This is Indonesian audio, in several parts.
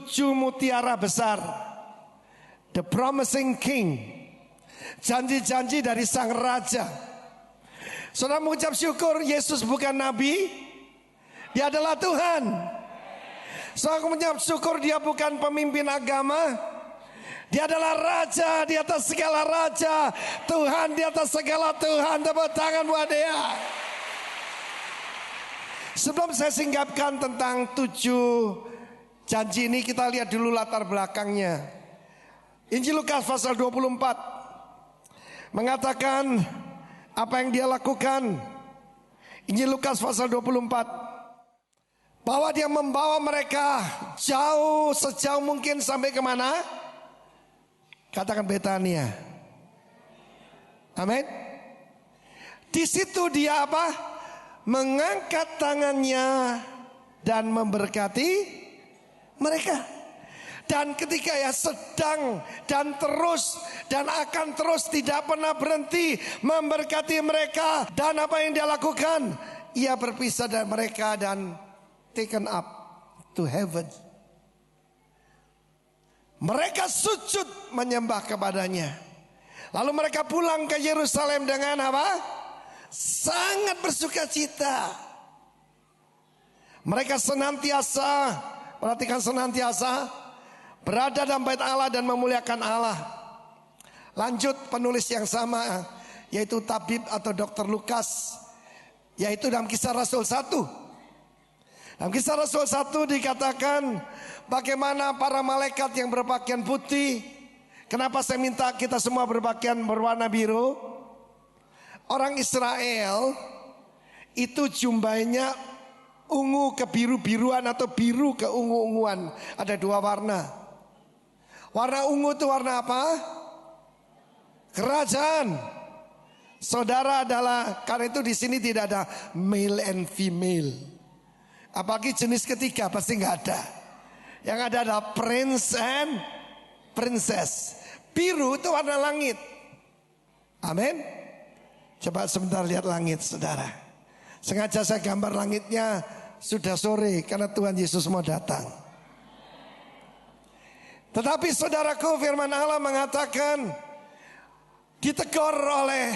7 mutiara besar, the promising king, janji-janji dari sang raja. Saudara mengucap syukur Yesus bukan nabi, dia adalah Tuhan. Saudara mengucap syukur dia bukan pemimpin agama, dia adalah raja di atas segala raja, Tuhan di atas segala Tuhan. Tepuk tangan buat dia. Sebelum saya singkapkan tentang 7 janji ini, kita lihat dulu latar belakangnya. Injil Lukas pasal 24 mengatakan apa yang dia lakukan. Injil Lukas pasal 24, bahwa dia membawa mereka jauh, sejauh mungkin sampai kemana? Katakan Betania. Amin. Di situ dia apa? Mengangkat tangannya dan memberkati mereka. Dan ketika ya sedang dan terus dan akan terus tidak pernah berhenti memberkati mereka. Dan apa yang dia lakukan? Ia berpisah dari mereka dan taken up to heaven. Mereka sujud menyembah kepadanya. Lalu mereka pulang ke Yerusalem dengan apa? Sangat bersuka cita. Mereka senantiasa, perhatikan, senantiasa berada dalam bait Allah dan memuliakan Allah. Lanjut penulis yang sama, yaitu tabib atau dokter Lukas, yaitu dalam Kisah Rasul 1. Dalam Kisah Rasul 1 dikatakan bagaimana para malaikat yang berpakaian putih. Kenapa saya minta kita semua berpakaian berwarna biru? Orang Israel itu jumlahnya ungu ke biru-biruan atau biru ke ungu-unguan. Ada 2 warna. Warna ungu itu warna apa? Kerajaan. Saudara adalah, karena itu di sini tidak ada male and female. Apalagi jenis ketiga pasti nggak ada. Yang ada adalah prince and princess. Biru itu warna langit. Amin. Coba sebentar lihat langit, saudara. Sengaja saya gambar langitnya sudah sore karena Tuhan Yesus mau datang. Tetapi saudaraku, firman Allah mengatakan, ditegur oleh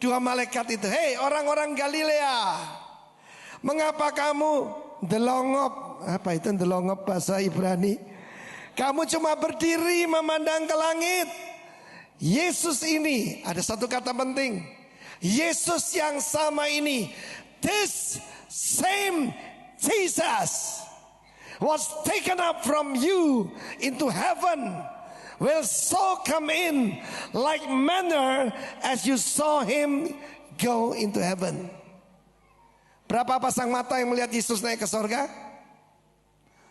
2 malaikat itu. Hei orang-orang Galilea, mengapa kamu delongop? Apa itu delongop bahasa Ibrani? Kamu cuma berdiri memandang ke langit. Yesus ini, ada satu kata penting. Yesus yang sama ini, this same Jesus was taken up from you into heaven, will so come in like manner as you saw him go into heaven. Berapa pasang mata yang melihat Yesus naik ke sorga?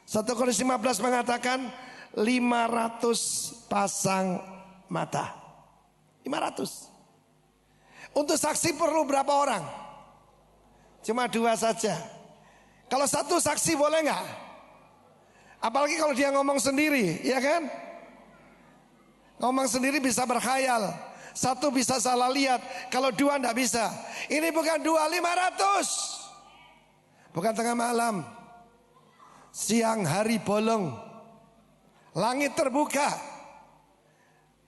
1 Korintus 15 mengatakan 500 pasang mata. 500. Untuk saksi perlu berapa orang? Cuma 2 saja. Kalau 1 saksi boleh nggak? Apalagi kalau dia ngomong sendiri, ya kan? Ngomong sendiri bisa berkhayal. 1 bisa salah lihat. Kalau 2 nggak bisa. Ini bukan 2, 500. Bukan tengah malam, siang hari bolong, langit terbuka.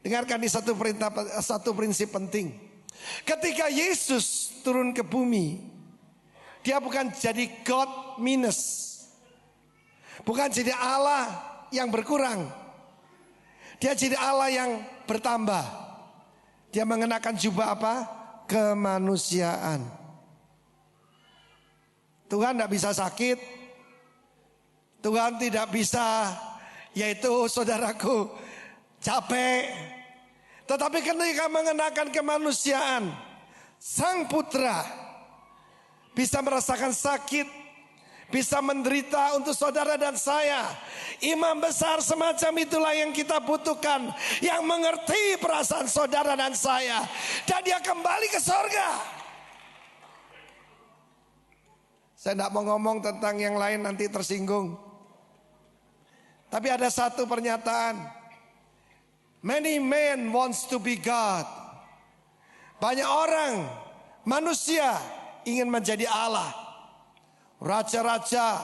Dengarkan di satu prinsip penting. Ketika Yesus turun ke bumi, dia bukan jadi God minus, bukan jadi Allah yang berkurang. Dia jadi Allah yang bertambah. Dia mengenakan jubah apa? Kemanusiaan. Tuhan tidak bisa sakit. Tuhan tidak bisa, yaitu saudaraku, capek. Tetapi ketika mengenakan kemanusiaan, Sang Putra bisa merasakan sakit, bisa menderita untuk saudara dan saya. Imam besar semacam itulah yang kita butuhkan, yang mengerti perasaan saudara dan saya. Dan dia kembali ke sorga. Saya tidak mau ngomong tentang yang lain, nanti tersinggung. Tapi ada satu pernyataan. Many men wants to be God. Banyak orang, manusia ingin menjadi Allah. Raja-raja,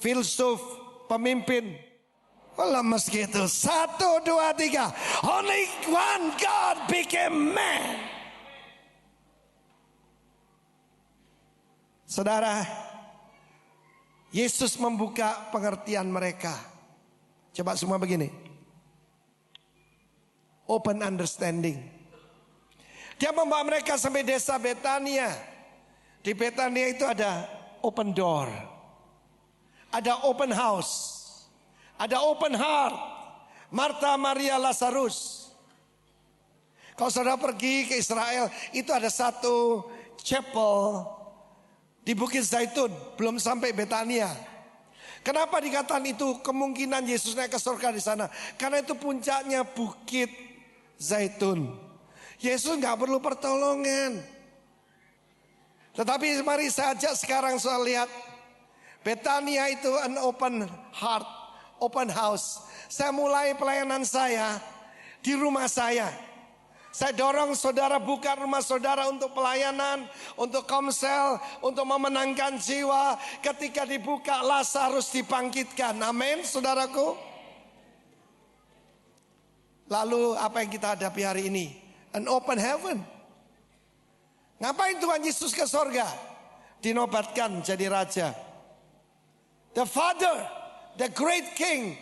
filsuf, pemimpin. Oh, lemes gitu. 1, 2, 3. Only one God became man. Saudara, Yesus membuka pengertian mereka. Coba semua begini. Open understanding. Dia membawa mereka sampai desa Betania. Di Betania itu ada open door. Ada open house. Ada open heart. Marta, Maria, Lazarus. Kalau saudara pergi ke Israel, itu ada satu chapel di Bukit Zaitun, belum sampai Betania. Kenapa dikatakan itu kemungkinan Yesus naik ke surga di sana? Karena itu puncaknya Bukit Zaitun. Yesus nggak perlu pertolongan. Tetapi mari saja sekarang soal lihat. Betania itu an open heart, open house. Saya mulai pelayanan saya di rumah saya. Saya dorong saudara buka rumah saudara untuk pelayanan, untuk komsel, untuk memenangkan jiwa. Ketika dibuka, Lazarus dibangkitkan. Amin, saudaraku. Lalu apa yang kita hadapi hari ini? An open heaven. Ngapain Tuhan Yesus ke sorga? Dinobatkan jadi raja. The Father, the great King,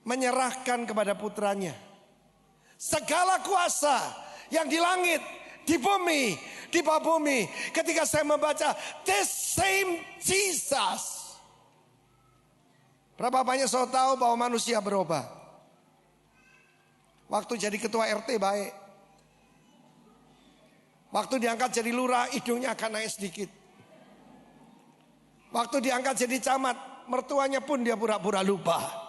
menyerahkan kepada putranya segala kuasa yang di langit, di bumi, di bawah bumi. Ketika saya membaca this same Jesus, berapa banyak saya tahu bahwa manusia berubah. Waktu jadi ketua RT baik, waktu diangkat jadi lurah hidungnya akan naik sedikit. Waktu diangkat jadi camat, mertuanya pun dia pura-pura lupa.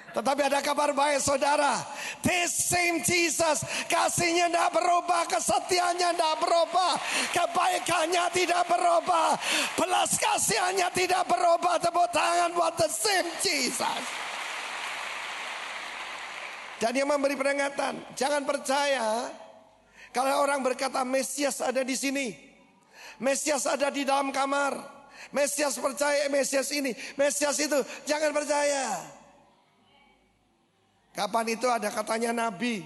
Tetapi ada kabar baik saudara. This same Jesus, kasihnya tidak berubah, kesetiaannya tidak berubah, kebaikannya tidak berubah, belas kasihannya tidak berubah. Tepuk tangan buat the same Jesus. Dan dia memberi peringatan, jangan percaya kalau orang berkata Mesias ada di sini, Mesias ada di dalam kamar, Mesias percaya, Mesias ini, Mesias itu, jangan percaya. Kapan itu ada katanya Nabi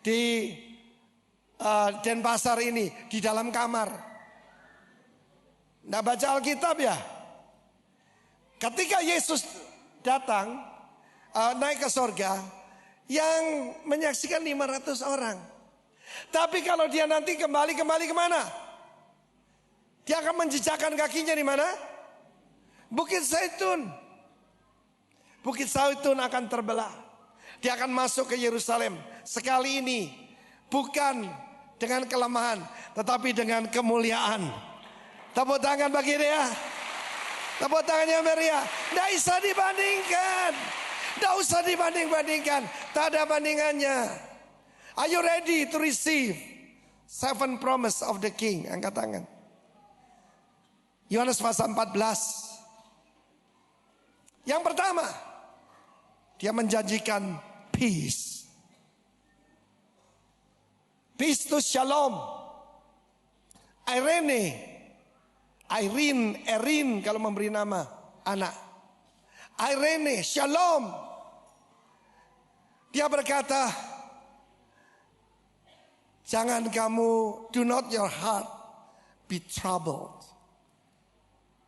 di Denpasar ini, di dalam kamar. Nggak baca Alkitab ya? Ketika Yesus datang, naik ke sorga, yang menyaksikan 500 orang. Tapi kalau dia nanti kembali kemana? Dia akan menjejakkan kakinya di mana? Bukit Zaitun. Bukit Zaitun akan terbelah. Dia akan masuk ke Yerusalem. Sekali ini bukan dengan kelemahan, tetapi dengan kemuliaan. Tepuk tangan bagi dia. Tepuk tangannya meriah. Tidak bisa dibandingkan. Tidak usah dibanding-bandingkan. Tak ada bandingannya. Are you ready to receive 7 promise of the King? Angkat tangan. Yohanes pasal 14. Yang pertama, dia menjanjikan peace. Peace to shalom. Erin kalau memberi nama anak. Irene, shalom. Dia berkata, jangan kamu, do not your heart be troubled.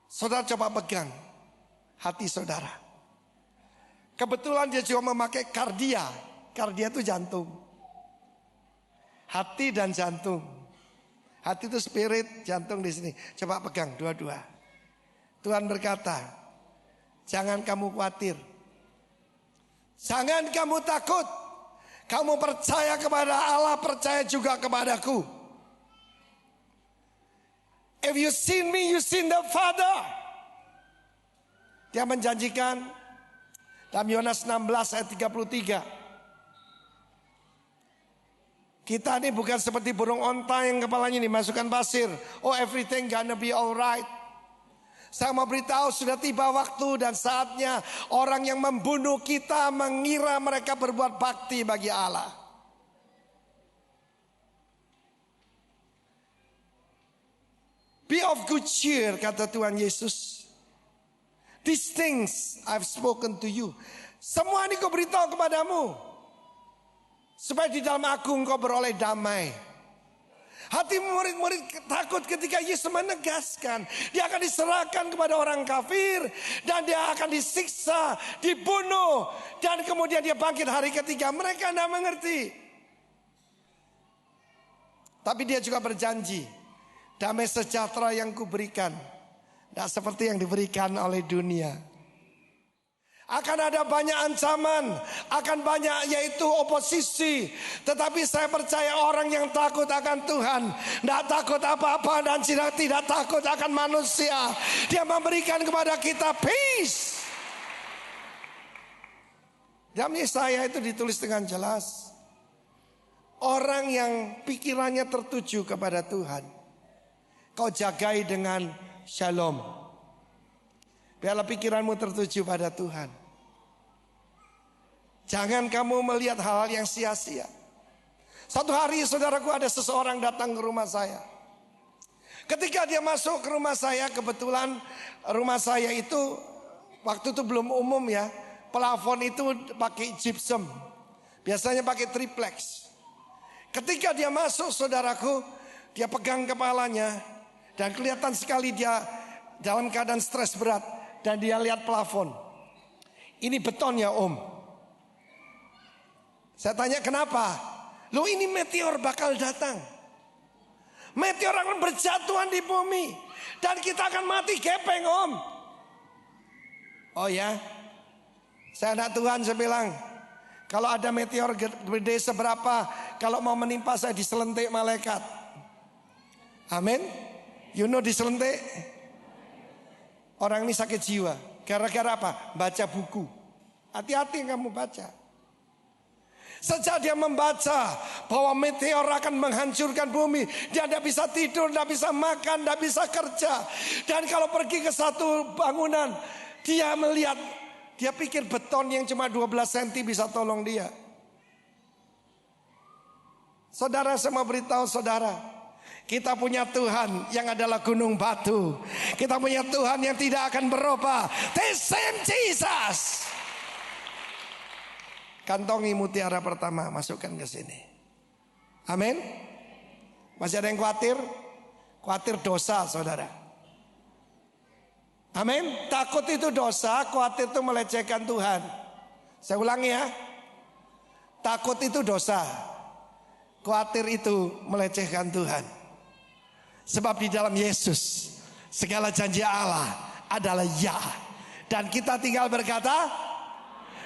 Saudara coba pegang hati saudara. Kebetulan dia juga memakai kardia. Kardia itu jantung. Hati dan jantung. Hati itu spirit, jantung di sini. Coba pegang dua-dua. Tuhan berkata, jangan kamu khawatir. Jangan kamu takut. Kamu percaya kepada Allah, percaya juga kepadaku. If you seen me, you seen the Father. Dia menjanjikan dalam Yohanes 16 ayat 33. Kita ini bukan seperti burung onta yang kepalanya dimasukkan pasir. Oh, everything gonna be alright. Saya mau beritahu sudah tiba waktu dan saatnya orang yang membunuh kita mengira mereka berbuat bakti bagi Allah. Be of good cheer, kata Tuhan Yesus. These things I've spoken to you. Semua ini kau beritahu kepadamu, supaya di dalam aku engkau beroleh damai. Hati murid-murid takut ketika Yesus menegaskan dia akan diserahkan kepada orang kafir, dan dia akan disiksa, dibunuh, dan kemudian dia bangkit hari ketiga. Mereka tidak mengerti. Tapi dia juga berjanji, damai sejahtera yang kuberikan tidak seperti yang diberikan oleh dunia. Akan ada banyak ancaman, akan banyak yaitu oposisi. Tetapi saya percaya orang yang takut akan Tuhan tidak takut apa-apa dan tidak takut akan manusia. Dia memberikan kepada kita peace. Dalam Yesaya itu ditulis dengan jelas, orang yang pikirannya tertuju kepada Tuhan, kau jagai dengan shalom. Biarlah pikiranmu tertuju pada Tuhan. Jangan kamu melihat hal-hal yang sia-sia. Satu hari saudaraku, ada seseorang datang ke rumah saya. Ketika dia masuk ke rumah saya, kebetulan rumah saya itu waktu itu belum umum ya. Plafon itu pakai gypsum. Biasanya pakai triplex. Ketika dia masuk saudaraku, dia pegang kepalanya dan kelihatan sekali dia dalam keadaan stres berat. Dan dia lihat plafon. Ini beton ya om. Saya tanya kenapa? Loh ini meteor bakal datang. Meteor akan berjatuhan di bumi. Dan kita akan mati gepeng om. Oh ya. Saya anak Tuhan, saya bilang, kalau ada meteor gede seberapa, kalau mau menimpa saya diselentik malaikat. Amin. You know diselentik? Orang ini sakit jiwa. Gara-gara apa? Baca buku. Hati-hati yang kamu baca. Sejak dia membaca bahwa meteor akan menghancurkan bumi, dia tidak bisa tidur, tidak bisa makan, tidak bisa kerja. Dan kalau pergi ke satu bangunan, dia melihat, dia pikir beton yang cuma 12 cm bisa tolong dia. Saudara, saya mau beritahu saudara, kita punya Tuhan yang adalah gunung batu. Kita punya Tuhan yang tidak akan berubah. The same Jesus. Kantongi mutiara pertama, masukkan ke sini. Amin. Masih ada yang khawatir? Khawatir dosa saudara. Amin. Takut itu dosa, khawatir itu melecehkan Tuhan. Saya ulangi ya. Takut itu dosa, khawatir itu melecehkan Tuhan. Sebab di dalam Yesus segala janji Allah adalah ya. Dan kita tinggal berkata,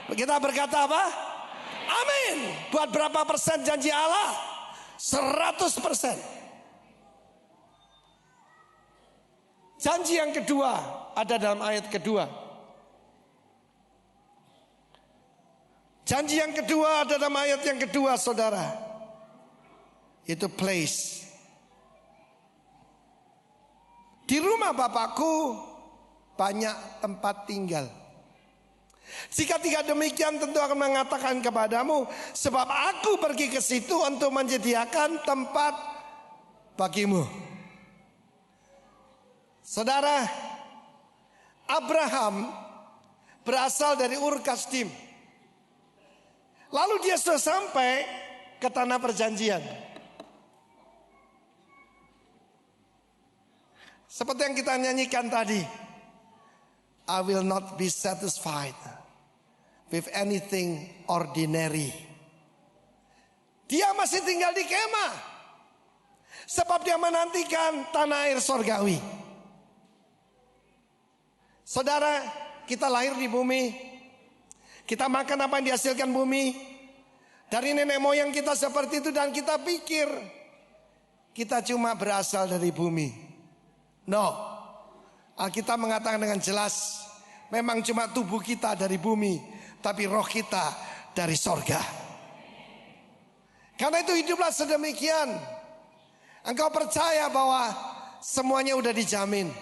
kita berkata apa? Amin. Buat berapa persen janji Allah? 100%. Janji yang kedua ada dalam ayat kedua. Janji yang kedua ada dalam ayat yang kedua saudara. Itu place. Di rumah Bapakku banyak tempat tinggal. Jika tidak demikian tentu akan mengatakan kepadamu, sebab aku pergi ke situ untuk menyediakan tempat bagimu. Saudara, Abraham berasal dari Ur Kasdim. Lalu dia sudah sampai ke tanah perjanjian. Seperti yang kita nyanyikan tadi, I will not be satisfied with anything ordinary. Dia masih tinggal di kemah, sebab dia menantikan tanah air sorgawi. Saudara, kita lahir di bumi, kita makan apa yang dihasilkan bumi. Dari nenek moyang kita seperti itu, dan kita pikir kita cuma berasal dari bumi. No, Alkitab mengatakan dengan jelas, memang cuma tubuh kita dari bumi, tapi roh kita dari sorga. Karena itu hiduplah sedemikian. Engkau percaya bahwa semuanya udah dijamin.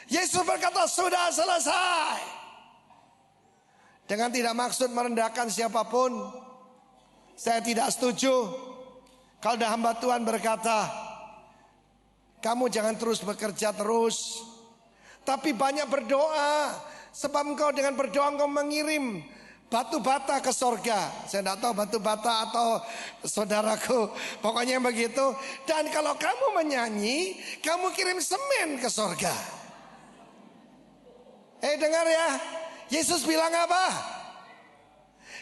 Yesus berkata sudah selesai. Dengan tidak maksud merendahkan siapapun, saya tidak setuju kalau ada hamba Tuhan berkata, kamu jangan terus bekerja terus, Tapi banyak berdoa. Sebab engkau dengan berdoa engkau mengirim batu bata ke sorga. Saya tidak tahu batu bata atau saudaraku. Pokoknya begitu. Dan kalau kamu menyanyi, kamu kirim semen ke sorga. Dengar ya. Yesus bilang apa?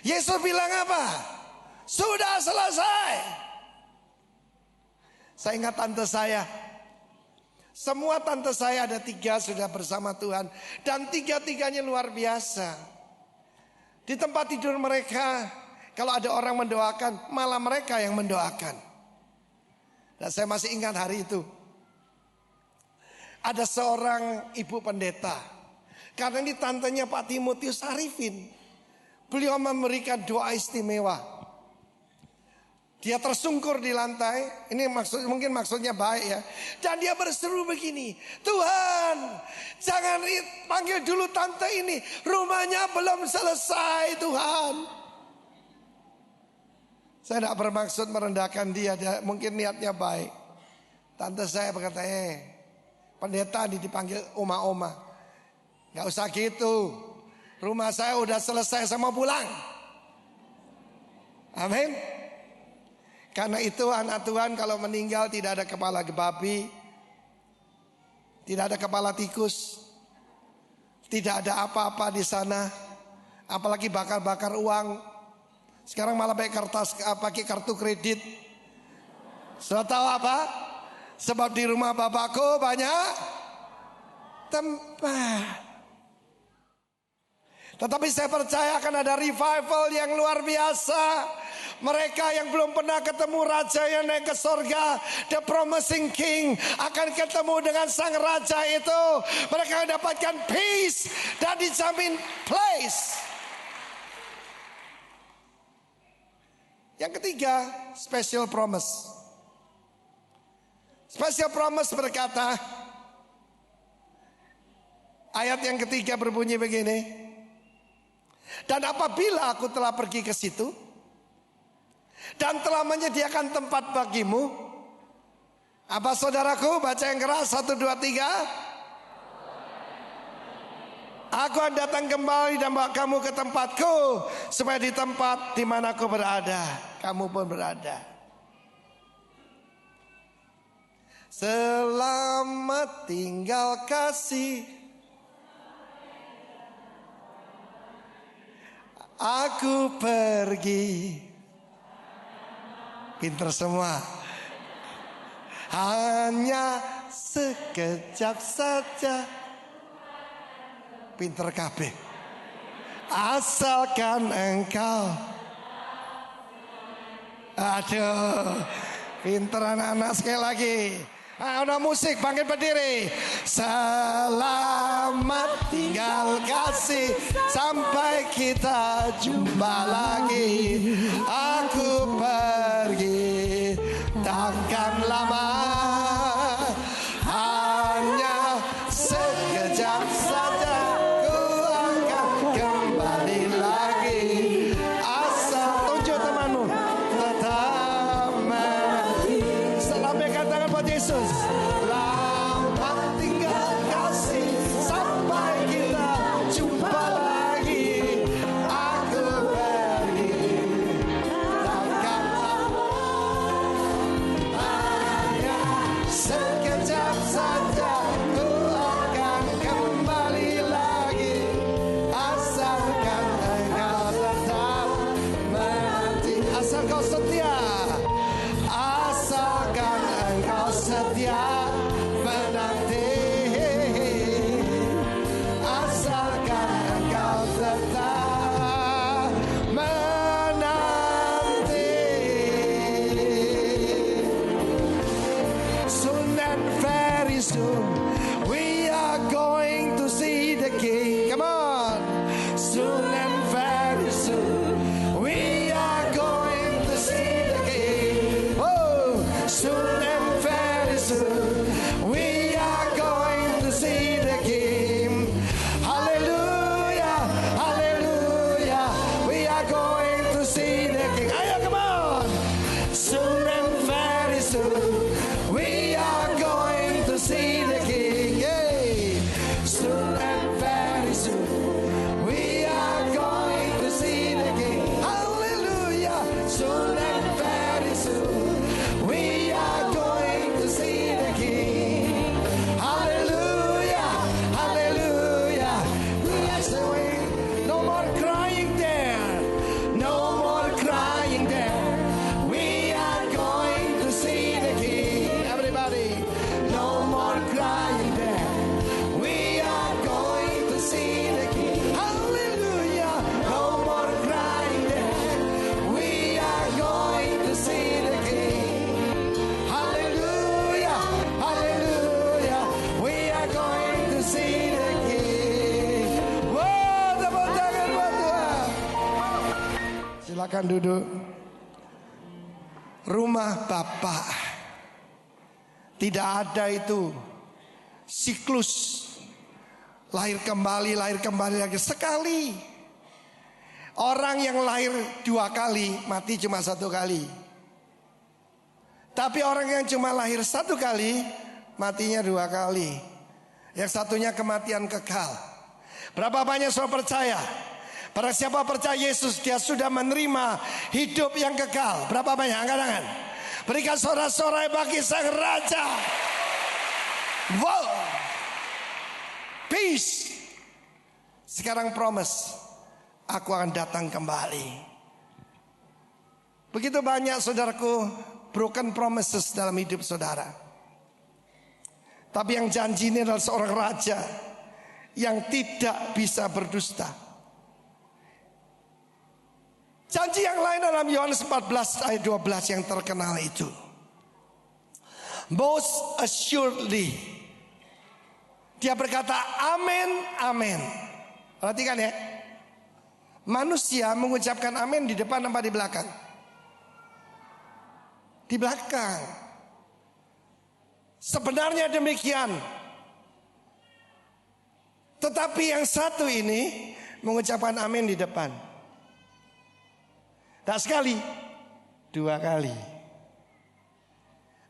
Yesus bilang apa? Sudah selesai. Saya ingat tante saya. Semua tante saya ada 3 sudah bersama Tuhan. Dan 3-tiganya luar biasa. Di tempat tidur mereka, kalau ada orang mendoakan, malah mereka yang mendoakan. Dan saya masih ingat hari itu. Ada seorang ibu pendeta. Karena ini tantenya Pak Timotius Arifin. Beliau memberikan doa istimewa. Dia tersungkur di lantai. Ini mungkin maksudnya baik ya. Dan dia berseru begini. Tuhan, jangan panggil dulu tante ini. Rumahnya belum selesai Tuhan. Saya tidak bermaksud merendahkan dia. Mungkin niatnya baik. Tante saya berkata, pendeta dipanggil oma-oma. Gak usah gitu. Rumah saya udah selesai, saya mau pulang. Amin. Karena itu anak Tuhan kalau meninggal tidak ada kepala babi, tidak ada kepala tikus, tidak ada apa-apa di sana, apalagi bakar-bakar uang. Sekarang malah pakai kartu kredit. Sudah tahu apa? Sebab di rumah bapakku banyak tempat. Tetapi saya percaya akan ada revival yang luar biasa. Mereka yang belum pernah ketemu raja yang naik ke sorga, the promising king, akan ketemu dengan sang raja itu. Mereka mendapatkan peace dan dijamin place. Yang ketiga, special promise. Special promise berkata, ayat yang ketiga berbunyi begini. Dan apabila aku telah pergi ke situ dan telah menyediakan tempat bagimu. Apa saudaraku? Baca yang keras. 1, 2, 3. Aku akan datang kembali dan bawa kamu ke tempatku, supaya di tempat di mana aku berada, kamu pun berada. Selamat tinggal kasih. Aku pergi. Pinter semua. Hanya sekejap saja. Pinter kabeh. Asalkan engkau. Aduh. Pinter anak-anak sekali lagi. Ada musik, bangkit berdiri. Selamat tinggal kasih, sampai kita jumpa lagi. Aku pergi, takkan lama, hanya sekejap saja. Ku akan kembali lagi. Asal tunjuk temanmu, tetap menanti. Sampai katakan buat Yesus. Selamat tinggal kasih, sampai kita jumpa lagi. Aku pergi, takkan lama, hanya sekejap saja. Ku akan kembali lagi. Asalkan engkau tetap menanti. Asal kau setia. Asalkan engkau setia menanti. Asalkan engkau tetap menanti. Soon and very soon we are going to see the King. Come on. Soon and very soon we are going to see the King. Oh, soon and very soon we are going to see the King. Hallelujah, hallelujah. We are going to see the King. Ayo, come on. Soon and very soon we are going to see the King. Yay. Silakan duduk. Rumah Bapa. Tidak ada itu siklus lahir kembali lagi sekali. Orang yang lahir 2 kali mati cuma 1 kali. Tapi orang yang cuma lahir 1 kali matinya 2 kali. Yang satunya kematian kekal. Berapa banyak saudara percaya? Para siapa percaya Yesus, dia sudah menerima hidup yang kekal. Berapa banyak? Angkat tangan. Berikan sorak-sorai bagi Sang Raja. Wow. Peace. Sekarang promise, aku akan datang kembali. Begitu banyak saudaraku broken promises dalam hidup saudara. Tapi yang janji ini adalah seorang raja yang tidak bisa berdusta. Janji yang lain dalam Yohanes 14 ayat 12 yang terkenal itu. Most assuredly. Dia berkata amin, amin. Perhatikan ya. Manusia mengucapkan amin di depan apa di belakang? Di belakang. Sebenarnya demikian. Tetapi yang satu ini mengucapkan amin di depan. Tak sekali, 2 kali.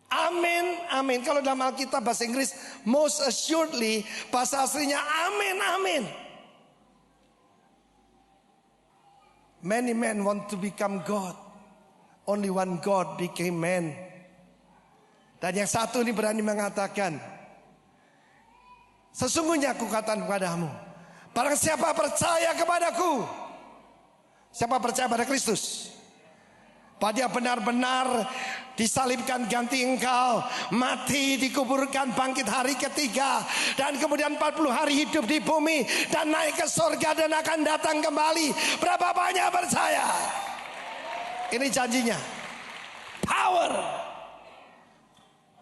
Amin, amin. Kalau dalam Alkitab bahasa Inggris most assuredly, bahasa aslinya amin, amin. Many men want to become God. Only one God became man. Dan yang satu ini berani mengatakan, sesungguhnya aku katakan kepadamu, barang siapa percaya kepadaku, siapa percaya pada Kristus, bahwa dia benar-benar disalibkan ganti engkau, mati, dikuburkan, bangkit hari ketiga, dan kemudian 40 hari hidup di bumi dan naik ke surga dan akan datang kembali. Berapa banyak percaya? Ini janjinya. Power.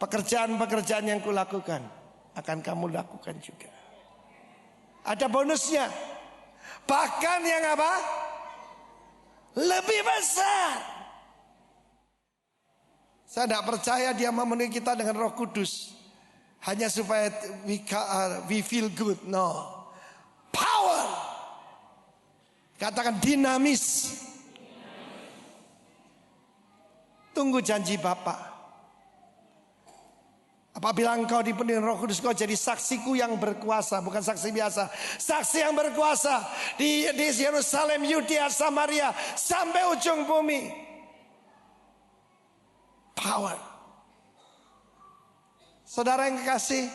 Pekerjaan-pekerjaan yang kulakukan akan kamu lakukan juga. Ada bonusnya. Bahkan yang apa? Lebih besar. Saya tidak percaya dia memenuhi kita dengan Roh Kudus hanya supaya we feel good. No. Power. Katakan dinamis. Tunggu janji Bapa. Apabila engkau dipenuhi Roh Kudus, kau jadi saksiku yang berkuasa, bukan saksi biasa. Saksi yang berkuasa di Yerusalem, Yudea, Samaria, sampai ujung bumi. Power. Saudara yang kekasih,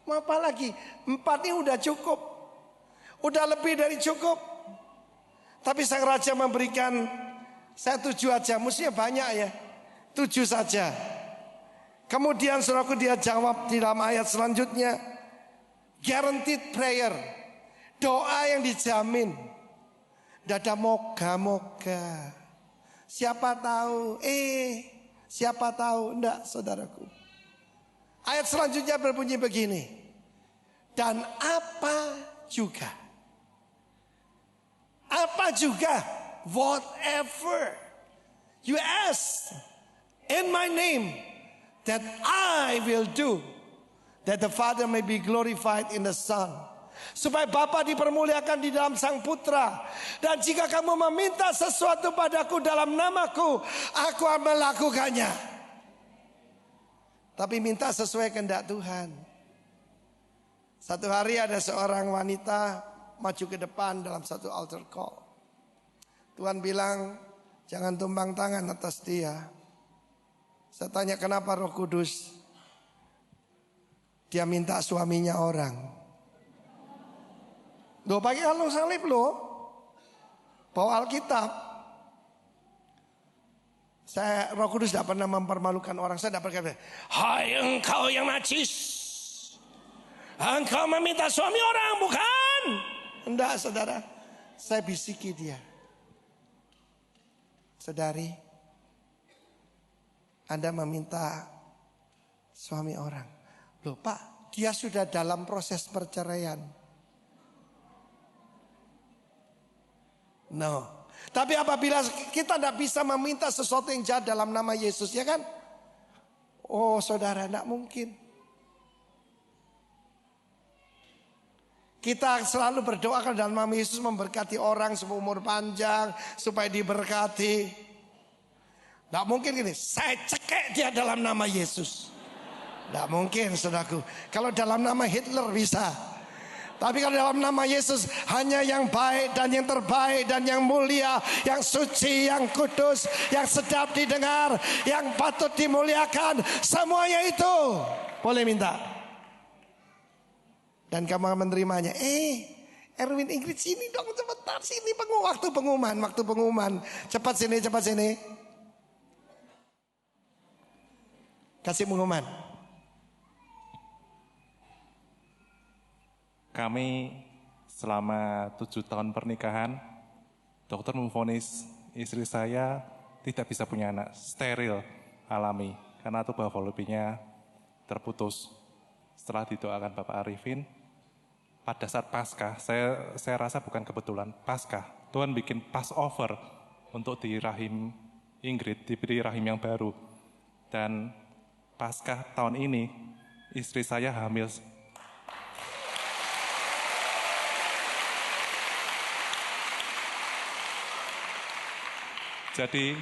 mau apa lagi? 4 ini udah cukup. Udah lebih dari cukup. Tapi Sang Raja memberikan, saya 7 aja, mestinya banyak ya. 7 saja. Kemudian saudaraku dia jawab di dalam ayat selanjutnya. Guaranteed prayer. Doa yang dijamin. Tidak ada moga-moga. Siapa tahu. Siapa tahu. Enggak saudaraku. Ayat selanjutnya berbunyi begini. Dan apa juga. Apa juga. Whatever you ask in my name, that I will do, that the Father may be glorified in the Son. Supaya Bapa dipermuliakan di dalam Sang Putra. Dan jika kamu meminta sesuatu padaku dalam namaku, aku akan melakukannya. Tapi minta sesuai kehendak Tuhan. Satu hari ada seorang wanita maju ke depan dalam satu altar call. Tuhan bilang, jangan tumpang tangan atas dia. Saya tanya kenapa Roh Kudus? Dia minta suaminya orang. Loh pakai kalung salib loh. Bawa Alkitab. Roh Kudus tidak pernah mempermalukan orang. Saya tidak berkata, hai engkau yang najis. Engkau meminta suami orang bukan? Enggak saudara. Saya bisiki dia. Saudari, Anda meminta suami orang. Loh Pak, dia sudah dalam proses perceraian. No, Tapi apabila kita tidak bisa meminta sesuatu yang jahat dalam nama Yesus, ya kan? Oh saudara, tidak mungkin. Kita selalu berdoa kalau dalam nama Yesus memberkati orang seumur panjang supaya diberkati. Tidak mungkin gini, saya cekek dia dalam nama Yesus. Tidak mungkin saudaraku. Kalau dalam nama Hitler bisa. Tapi kalau dalam nama Yesus hanya yang baik dan yang terbaik dan yang mulia, yang suci, yang kudus, yang sedap didengar, yang patut dimuliakan. Semuanya itu boleh minta. Dan kamu akan menerimanya. Erwin Ingrid sini dong, cepetan sini, waktu pengumuman. Cepat sini. Kasih pengumuman. Kami selama 7 tahun pernikahan, dokter memvonis istri saya tidak bisa punya anak, steril alami, karena tubuh fallopianya terputus. Setelah didoakan Bapak Arifin, pada saat Paskah, saya rasa bukan kebetulan, Paskah, Tuhan bikin Passover untuk di rahim Ingrid, diberi rahim yang baru. Dan Paskah tahun ini, istri saya hamil. Jadi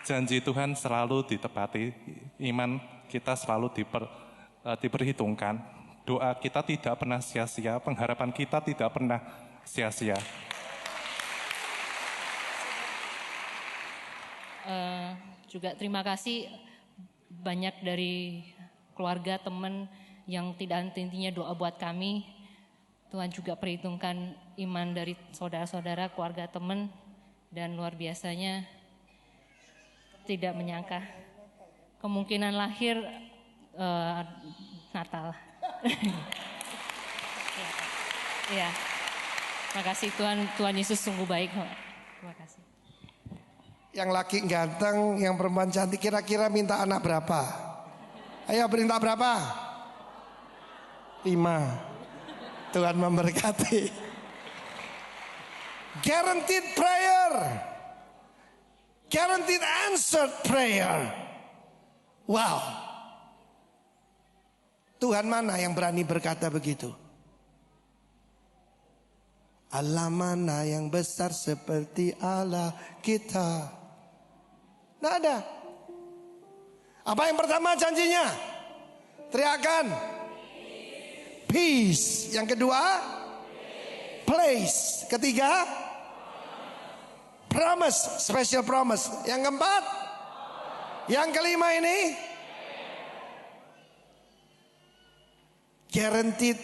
janji Tuhan selalu ditepati, iman kita selalu diperhitungkan, doa kita tidak pernah sia-sia, pengharapan kita tidak pernah sia-sia. Juga terima kasih banyak dari keluarga, teman yang tidak henti-hentinya doa buat kami. Tuhan juga perhitungkan iman dari saudara-saudara, keluarga, teman, dan luar biasanya tidak menyangka kemungkinan lahir Natal. Ya, makasih Tuhan Yesus sungguh baik. Terima kasih. Yang laki ganteng, yang perempuan cantik, kira-kira minta anak berapa? Ayo minta berapa? 5. Tuhan memberkati. Guaranteed prayer. Guaranteed answered prayer. Wow. Tuhan mana yang berani berkata begitu? Allah mana yang besar seperti Allah kita? Nggak ada. Apa yang pertama janjinya? Teriakan. Peace. Yang kedua? Place. Ketiga? Promise. Special promise. Yang keempat? Yang kelima ini? Guaranteed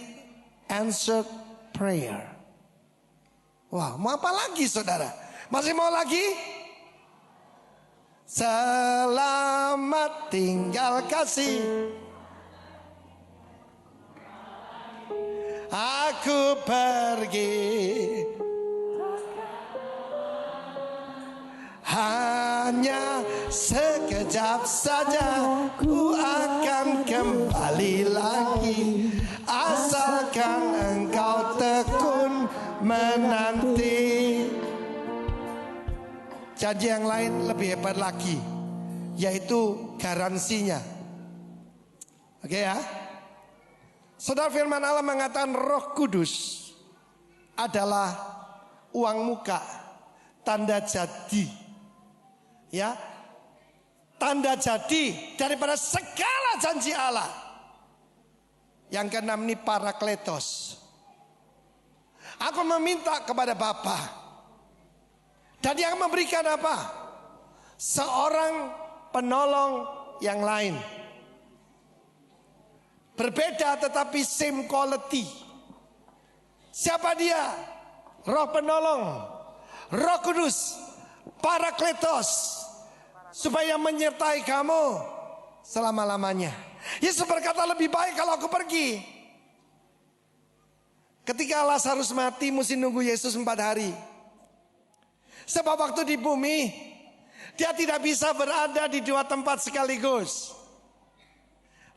answered prayer. Wah, mau apa lagi saudara? Masih mau lagi? Selamat tinggal kasih. Aku pergi. Hanya sekejap saja ku akan kembali lagi. Asalkan engkau tekun menanti. Janji yang lain lebih hebat lagi, yaitu garansinya. Oke ya. Saudara, firman Allah mengatakan Roh Kudus adalah uang muka, tanda jadi. Ya. Tanda jadi daripada segala janji Allah. Yang keenam ini Parakletos. Aku meminta kepada Bapa, dan yang memberikan apa? Seorang penolong yang lain. Berbeda tetapi same quality. Siapa dia? Roh penolong, Roh Kudus, Parakletos, supaya menyertai kamu selama-lamanya. Yesus berkata, lebih baik kalau aku pergi. Ketika Lazarus mati, mesti nunggu Yesus 4 hari. Sebab waktu di bumi, dia tidak bisa berada di 2 tempat sekaligus.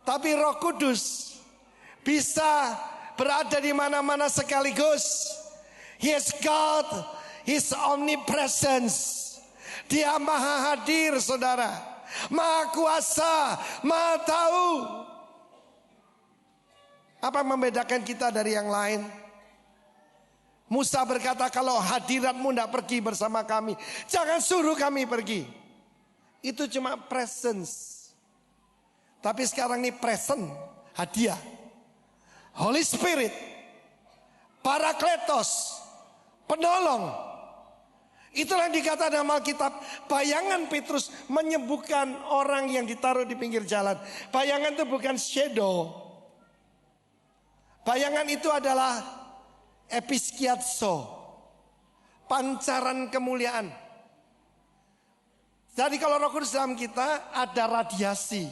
Tapi Roh Kudus bisa berada di mana-mana sekaligus. He is God, His omnipresence. Dia maha hadir saudara. Maha kuasa, maha tahu. Apa yang membedakan kita dari yang lain? Musa berkata, kalau hadiratmu tidak pergi bersama kami, jangan suruh kami pergi. Itu cuma presence. Tapi sekarang ini present, hadiah. Holy Spirit, Parakletos, penolong. Itulah yang dikatakan dalam Alkitab. Bayangan Petrus menyembuhkan orang yang ditaruh di pinggir jalan. Bayangan itu bukan shadow. Bayangan itu adalah episkiatso, pancaran kemuliaan. Jadi kalau Roh Kudus dalam kita ada radiasi.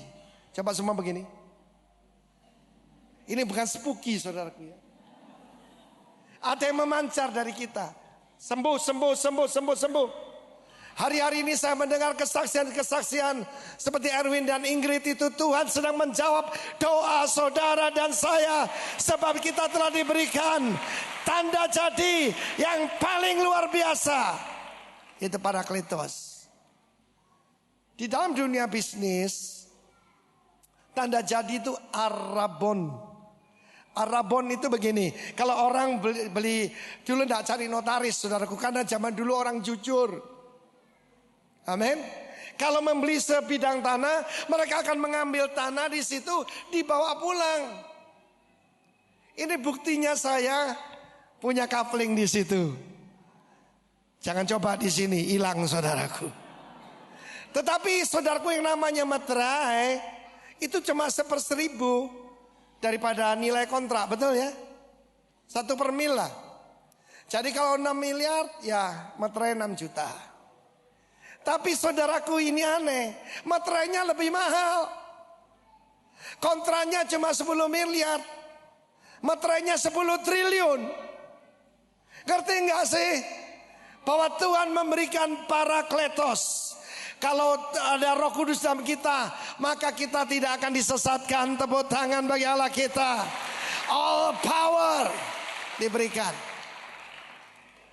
Coba semua begini. Ini bukan spooky saudaraku ya. Ada yang memancar dari kita. Sembuh, sembuh, sembuh, sembuh, sembuh. Hari-hari ini saya mendengar kesaksian-kesaksian seperti Erwin dan Ingrid itu. Tuhan sedang menjawab doa saudara dan saya. Sebab kita telah diberikan tanda jadi yang paling luar biasa. Itu Parakletos. Di dalam dunia bisnis, tanda jadi itu arabon. Arabon itu begini, kalau orang beli dulu tidak cari notaris saudaraku, karena zaman dulu orang jujur. Amin. Kalau membeli sebidang tanah, mereka akan mengambil tanah di situ, dibawa pulang. Ini buktinya saya punya coupling di situ. Jangan coba di sini, hilang saudaraku. Tetapi saudaraku yang namanya materai itu cuma 1/1000 daripada nilai kontrak, betul ya? 1/mil lah. Jadi kalau 6 miliar ya materai 6 juta. Tapi saudaraku ini aneh, materainya lebih mahal. Kontraknya cuma 10 miliar. Materainya 10 triliun. Ngerti gak sih? Bahwa Tuhan memberikan Parakletos. Kalau ada Roh Kudus dalam kita, maka kita tidak akan disesatkan. Tepuk tangan bagi Allah kita. All power diberikan.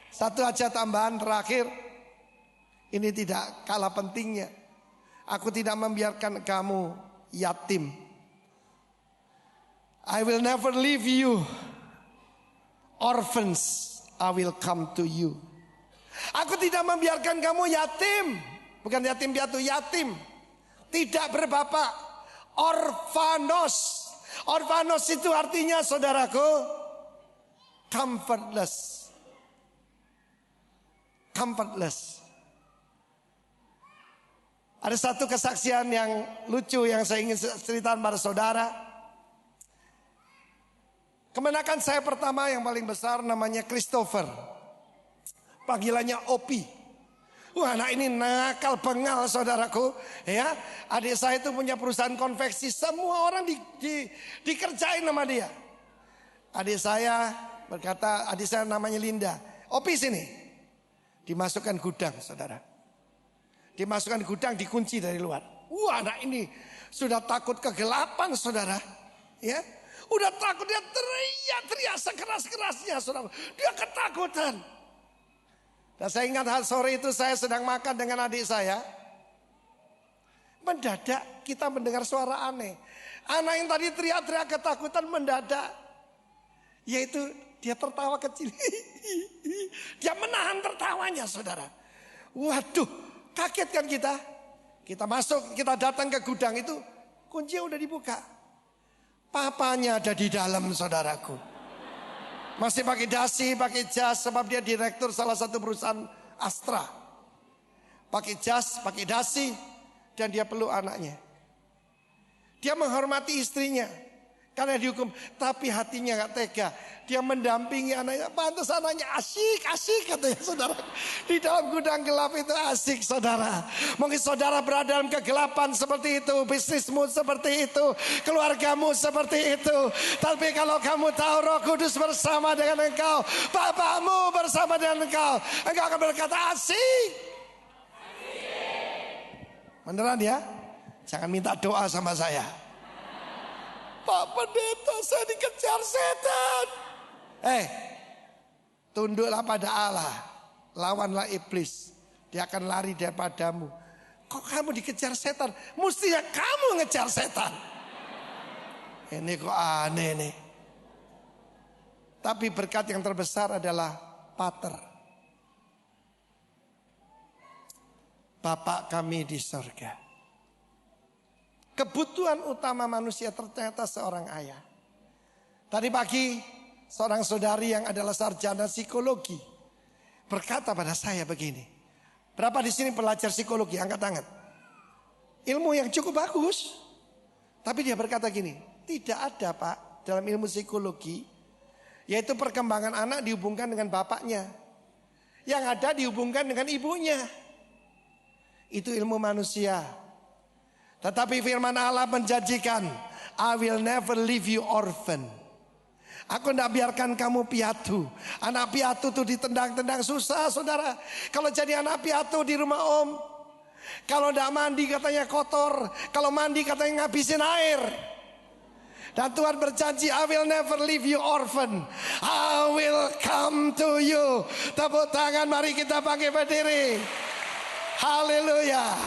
Satu aja tambahan terakhir. Ini tidak kalah pentingnya. Aku tidak membiarkan kamu yatim. I will never leave you. Orphans, I will come to you. Aku tidak membiarkan kamu yatim. Bukan yatim piatu, yatim. Tidak berbapak. Orfanos. Orfanos itu artinya saudaraku, comfortless. Comfortless. Ada satu kesaksian yang lucu yang saya ingin ceritakan pada saudara. Kemenakan saya pertama yang paling besar namanya Christopher. Panggilannya Opi. Wah, anak ini nakal bengal saudaraku. Ya, adik saya itu punya perusahaan konveksi. Semua orang dikerjain sama dia. Adik saya berkata, adik saya namanya Linda. Opi sini. Dimasukkan gudang saudara. Dimasukkan gudang, dikunci dari luar. Wah, anak ini sudah takut kegelapan saudara. Ya, udah takut, dia teriak sekeras-kerasnya saudara. Dia ketakutan. Dan saya ingat sore itu saya sedang makan dengan adik saya. Mendadak kita mendengar suara aneh. Anak yang tadi teriak-teriak ketakutan mendadak. Yaitu dia tertawa kecil. Dia menahan tertawanya saudara. Waduh, kaget kan kita. Kita masuk, kita datang ke gudang itu. Kuncinya udah dibuka. Papanya ada di dalam saudaraku. Masih pakai dasi, pakai jas, sebab dia direktur salah satu perusahaan Astra. Pakai jas, pakai dasi, dan dia peluk anaknya. Dia menghormati istrinya karena dihukum, tapi hatinya gak tega. Dia mendampingi anaknya, pantas anaknya asik katanya saudara. Di dalam gudang gelap itu asik saudara. Mungkin saudara berada dalam kegelapan seperti itu, bisnismu seperti itu, keluargamu seperti itu. Tapi kalau kamu tahu Roh Kudus bersama dengan engkau, Bapamu bersama dengan engkau, engkau akan berkata asik. Beneran ya? Jangan minta doa sama saya. Pak Pendeta, saya dikejar setan. Tunduklah pada Allah. lawanlah iblis, dia akan lari daripadamu. Kok kamu dikejar setan? Mestinya kamu ngejar setan. Ini kok aneh nih. Tapi berkat yang terbesar adalah Pater, Bapak kami di sorga. Kebutuhan utama manusia ternyata seorang ayah. Tadi pagi seorang saudari yang adalah sarjana psikologi berkata pada saya begini. Berapa di sini belajar psikologi? Angkat tangan. Ilmu yang cukup bagus. Tapi dia berkata gini, tidak ada Pak dalam ilmu psikologi, yaitu perkembangan anak dihubungkan dengan bapaknya. Yang ada dihubungkan dengan ibunya. Itu ilmu manusia. Tetapi firman Allah menjanjikan, I will never leave you orphan. Aku tidak biarkan kamu piatu. Anak piatu tuh ditendang-tendang susah saudara. Kalau jadi anak piatu di rumah om, kalau tidak mandi katanya kotor, kalau mandi katanya ngabisin air. Dan Tuhan berjanji, I will never leave you orphan. I will come to you. Tepuk tangan, mari kita bangkit berdiri. Haleluya.